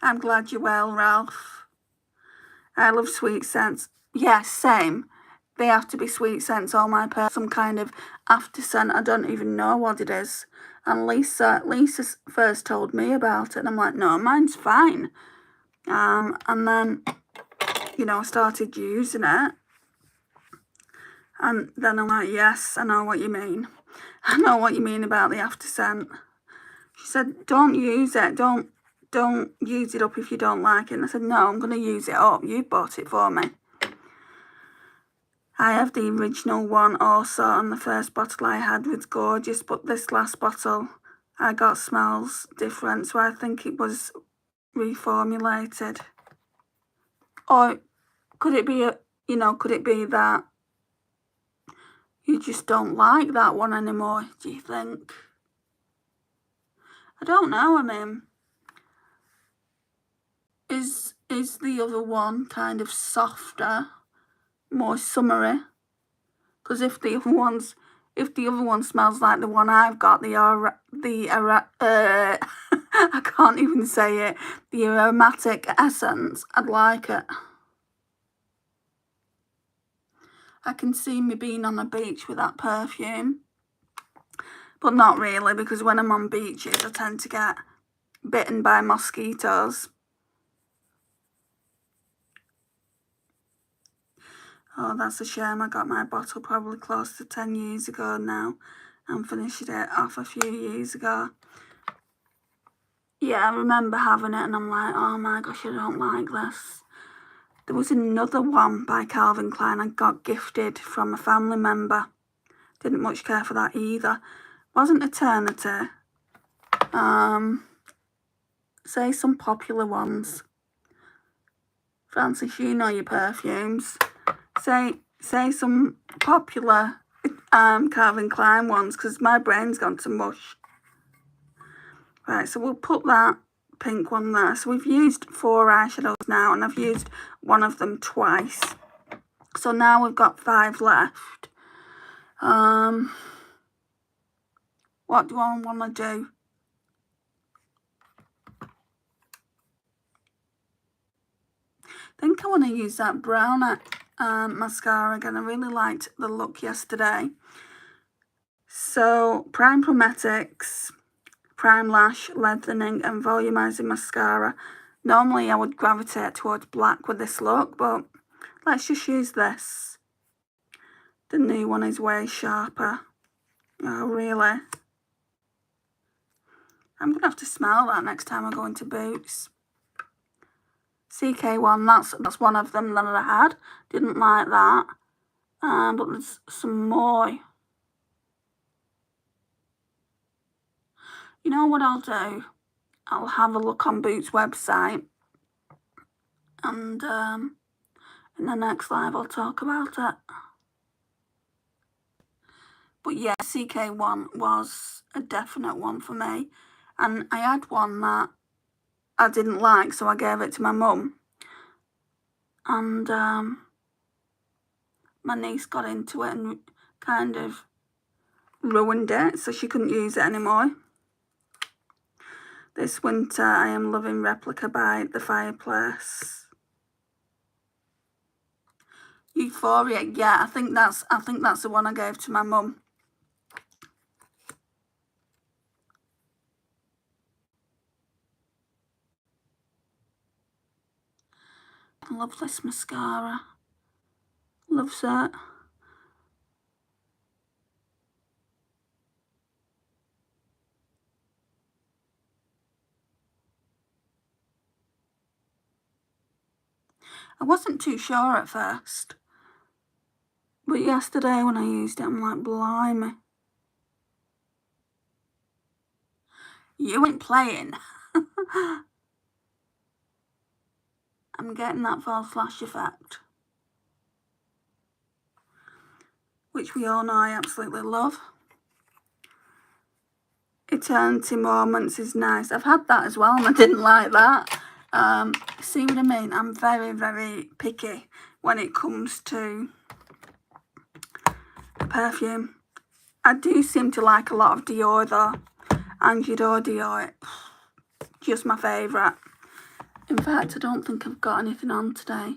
I'm glad you're well, Ralph. I love sweet scents. Yes, same. They have to be sweet scents, all my some kind of after scent. I don't even know what it is. And Lisa first told me about it, and I'm like, no, mine's fine. And then, you know, I started using it. And then I'm like, yes, I know what you mean. I know what you mean about the after scent. She said, don't use it. Don't use it up if you don't like it. And I said, no, I'm going to use it up. You bought it for me. I have the original one also, and the first bottle I had was gorgeous, but this last bottle I got smells different, so I think it was reformulated. Or could it be, could it be that you just don't like that one anymore, do you think? I don't know, I mean, is the other one kind of softer, more summery? Because if the other one smells like the one I've got, I can't even say it, the aromatic essence, I'd like it. I can see me being on a beach with that perfume. But not really, because when I'm on beaches, I tend to get bitten by mosquitoes. Oh, that's a shame. I got my bottle probably close to 10 years ago now and finished it off a few years ago. Yeah, I remember having it and I'm like, oh my gosh, I don't like this. There was another one by Calvin Klein I got gifted from a family member. Didn't much care for that either. Wasn't Eternity. Say some popular ones. Francis, you know your perfumes. Say some popular Calvin Klein ones, because my brain's gone to mush. Right, so we'll put that pink one there. So we've used 4 eyeshadows now, and I've used one of them twice. So now we've got 5 left. What do I want to do? I think I want to use that brown mascara again. I really liked the look yesterday. So Prime Chromatics, Prime Lash, Lengthening and Volumizing Mascara. Normally I would gravitate towards black with this look, but let's just use this. The new one is way sharper. Oh, really? I'm going to have to smell that next time I go into Boots. CK1, that's one of them that I had. Didn't like that. But there's some more. You know what I'll do? I'll have a look on Boots' website. And in the next live I'll talk about it. But yeah, CK1 was a definite one for me. And I had one that I didn't like, so I gave it to my mum. And my niece got into it and kind of ruined it, so she couldn't use it anymore. This winter I am loving Replica by The Fireplace. Euphoria, yeah, I think that's the one I gave to my mum. I love this mascara. Loves it. I wasn't too sure at first, but yesterday when I used it, I'm like, blimey. You ain't playing. I'm getting that false flash effect, which we all know I absolutely love. Eternity Moments is nice. I've had that as well and I didn't like that. See what I mean? I'm very, very picky when it comes to perfume. I do seem to like a lot of Dior though. Angelor Dior, just my favourite. In fact, I don't think I've got anything on today.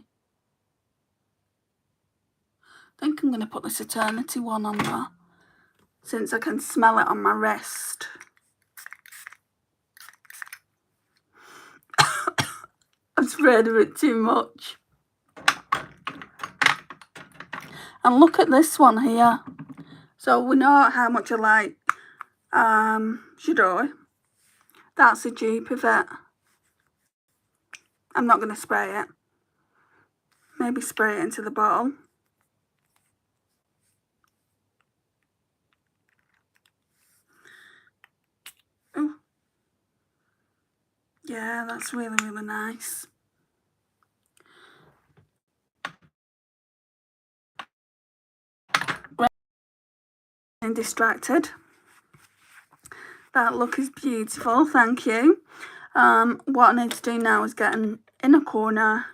I think I'm going to put this Eternity one on there, since I can smell it on my wrist. I've sprayed of it too much. And look at this one here. So we know how much I like J'adore. That's a dupe of it. I'm not going to spray it. Maybe spray it into the bottle. Ooh. Yeah, that's really, really nice. And distracted. That look is beautiful, thank you. What I need to do now is get an inner corner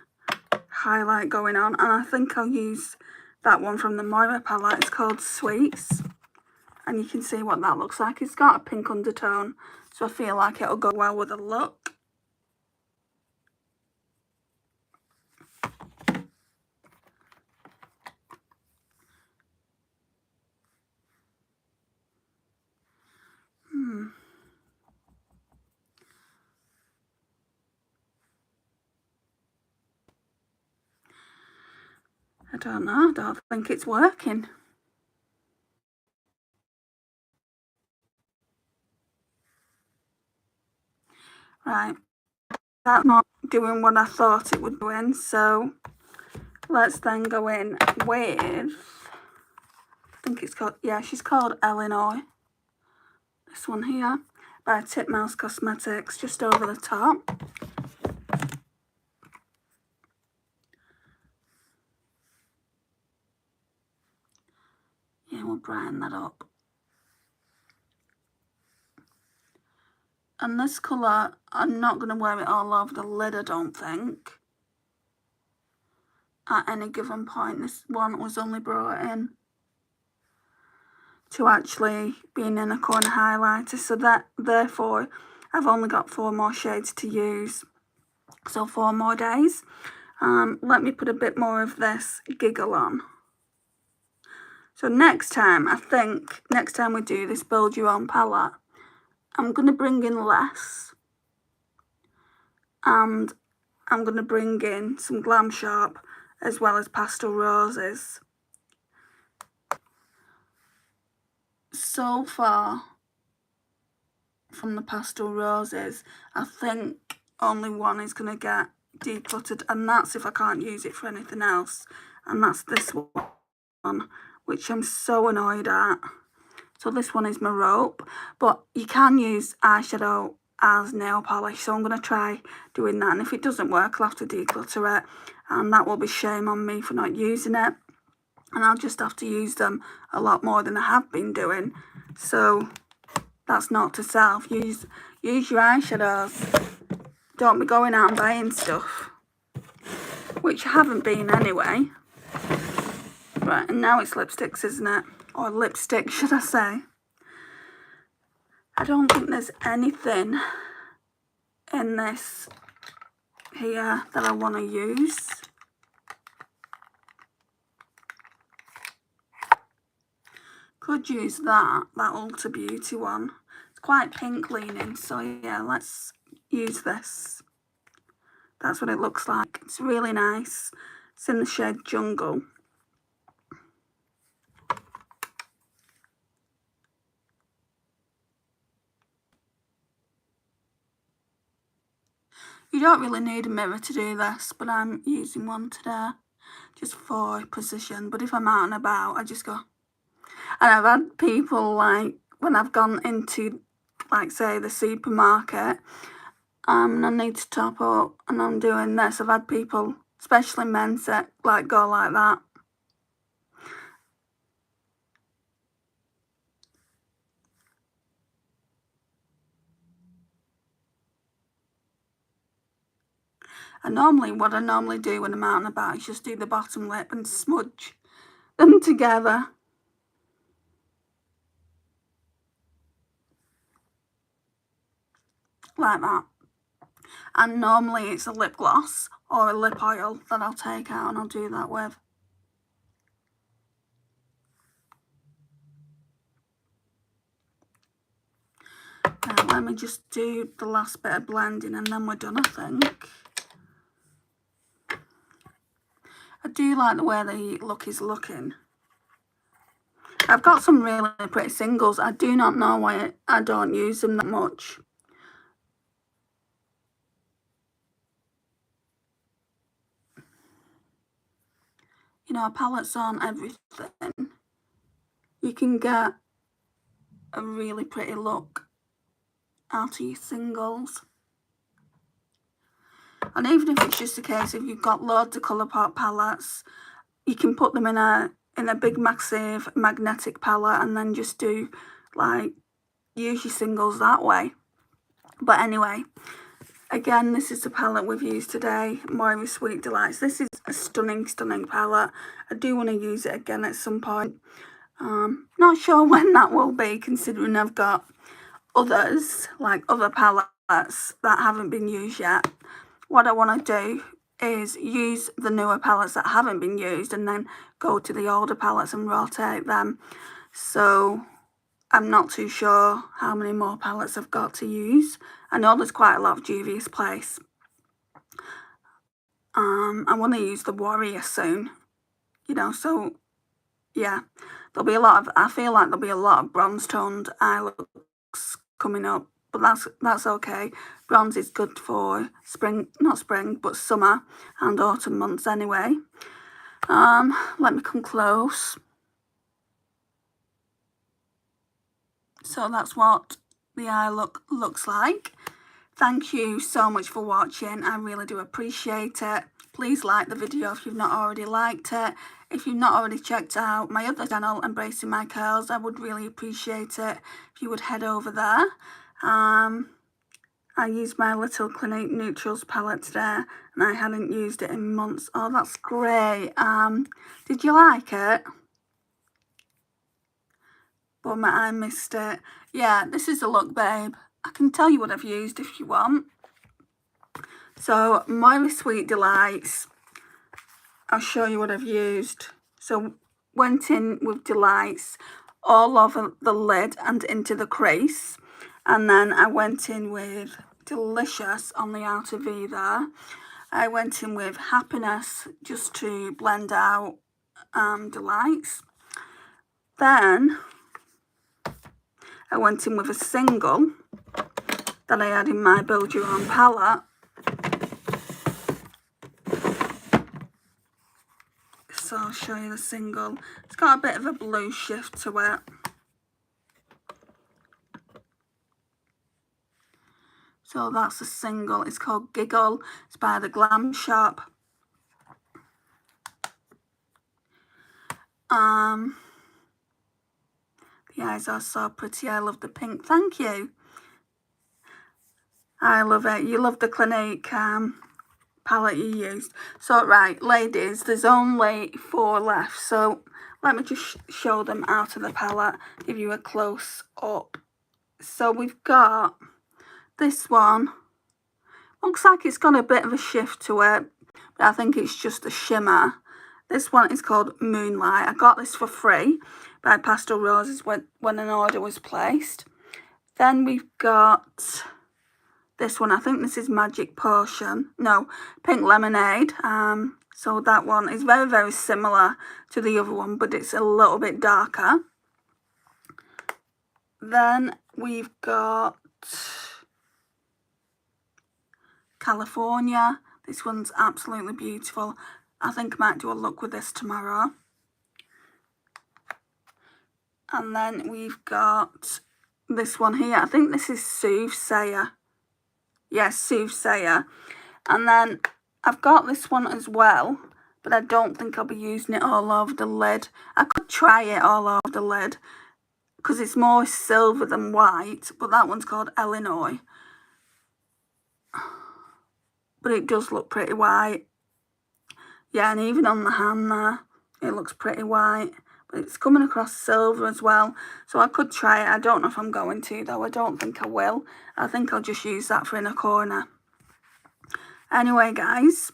highlight going on, and I think I'll use that one from the Moira palette. It's called Sweets, and you can see what that looks like. It's got a pink undertone, so I feel like it'll go well with the look. I don't know, I don't think it's working. Right, that's not doing what I thought it would do in, so let's then go in with, I think it's called, yeah, she's called Illinois. This one here, by Titmouse Cosmetics, just over the top. Yeah, we'll brighten that up. And this colour, I'm not going to wear it all over the lid, I don't think. At any given point, this one was only brought in to actually be an inner corner highlighter, so that therefore I've only got 4 more shades to use, so 4 more days. Let me put a bit more of this Giggle on. So next time, I think, next time we do this build your own palette, I'm going to bring in less. And I'm going to bring in some Glam Sharp as well as Pastel Roses. So far from the Pastel Roses, I think only one is going to get decluttered, and that's if I can't use it for anything else, and that's this one, which I'm so annoyed at. So this one is my rope, but you can use eyeshadow as nail polish, so I'm going to try doing that, and if it doesn't work I'll have to declutter it, and that will be shame on me for not using it, and I'll just have to use them a lot more than I have been doing. So that's note to self, use your eyeshadows, don't be going out and buying stuff, which I haven't been anyway. Right, and now it's lipsticks, isn't it? Or lipstick, should I say. I don't think there's anything in this here that I want to use. Could use that Ulta Beauty one. It's quite pink leaning, so yeah, let's use this. That's what it looks like. It's really nice. It's in the shade Jungle. You don't really need a mirror to do this, but I'm using one today just for precision. But if I'm out and about, I just go. And I've had people, like, when I've gone into, like, say, the supermarket, and I need to top up and I'm doing this, I've had people, especially men, say, like, go like that. And what I normally do when I'm out and about is just do the bottom lip and smudge them together. Like that. And normally it's a lip gloss or a lip oil that I'll take out and I'll do that with. Now let me just do the last bit of blending and then we're done, I think. I do like the way the look is looking. I've got some really pretty singles. I do not know why I don't use them that much. You know, palettes aren't everything. You can get a really pretty look out of your singles. And even if it's just a case of you've got loads of Colourpop palettes, you can put them in a big massive magnetic palette and then just do, like, use your singles that way. But anyway, again, this is the palette we've used today, Moira Sweet Delights. This is a stunning palette. I do want to use it again at some point. Not sure when that will be, considering I've got others, like other palettes that haven't been used yet. What I want to do is use the newer palettes that haven't been used and then go to the older palettes and rotate them. So I'm not too sure how many more palettes I've got to use. I know there's quite a lot of Juvia's Place. I want to use the Warrior soon, you know, so yeah, there'll be a lot of, I feel like there'll be a lot of bronze toned eye looks coming up, but that's okay. Bronze is good for spring, not spring, but summer and autumn months anyway. Let me come close. So that's what the eye look looks like. Thank you so much for watching. I really do appreciate it. Please like the video if you've not already liked it. If you've not already checked out my other channel, Embracing My Curls, I would really appreciate it if you would head over there. I used my little Clinique Neutrals palette today and I hadn't used it in months. Oh, that's great. Did you like it? But I missed it. Yeah, this is the look, babe. I can tell you what I've used if you want. So, Moira Sweet Delights. I'll show you what I've used. So, went in with Delights all over the lid and into the crease. And then I went in with Delicious on the outer V there. I went in with Happiness just to blend out Delights. Then I went in with a single that I had in my Build Your Own palette. So I'll show you the single. It's got a bit of a blue shift to it. So that's the single. It's called Giggle. It's by the Glam Shop. The eyes are so pretty. I love the pink. Thank you. I love it. You love the Clinique palette you used. So right, ladies, there's only 4 left. So let me just show them out of the palette. Give you a close up. So we've got this one. Looks like it's got a bit of a shift to it, but I think it's just a shimmer. This one is called Moonlight. I got this for free by Pastel Roses when an order was placed. Then we've got this one. I think this is Magic Potion. No, Pink Lemonade. So that one is very, very similar to the other one, but it's a little bit darker. Then we've got California. This one's absolutely beautiful. I think I might do a look with this tomorrow. And then we've got this one here. I think this is Soothsayer. Yes, Soothsayer. And then I've got this one as well, but I don't think I'll be using it all over the lid. I could try it all over the lid because it's more silver than white, but that one's called Illinois. But it does look pretty white. Yeah, and even on the hand there, it looks pretty white. But it's coming across silver as well. So I could try it. I don't know if I'm going to, though. I don't think I will. I think I'll just use that for inner corner. Anyway, guys,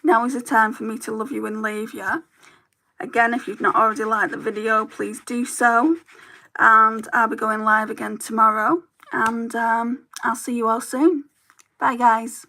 now is the time for me to love you and leave you. Again, if you've not already liked the video, please do so. And I'll be going live again tomorrow. And I'll see you all soon. Bye, guys.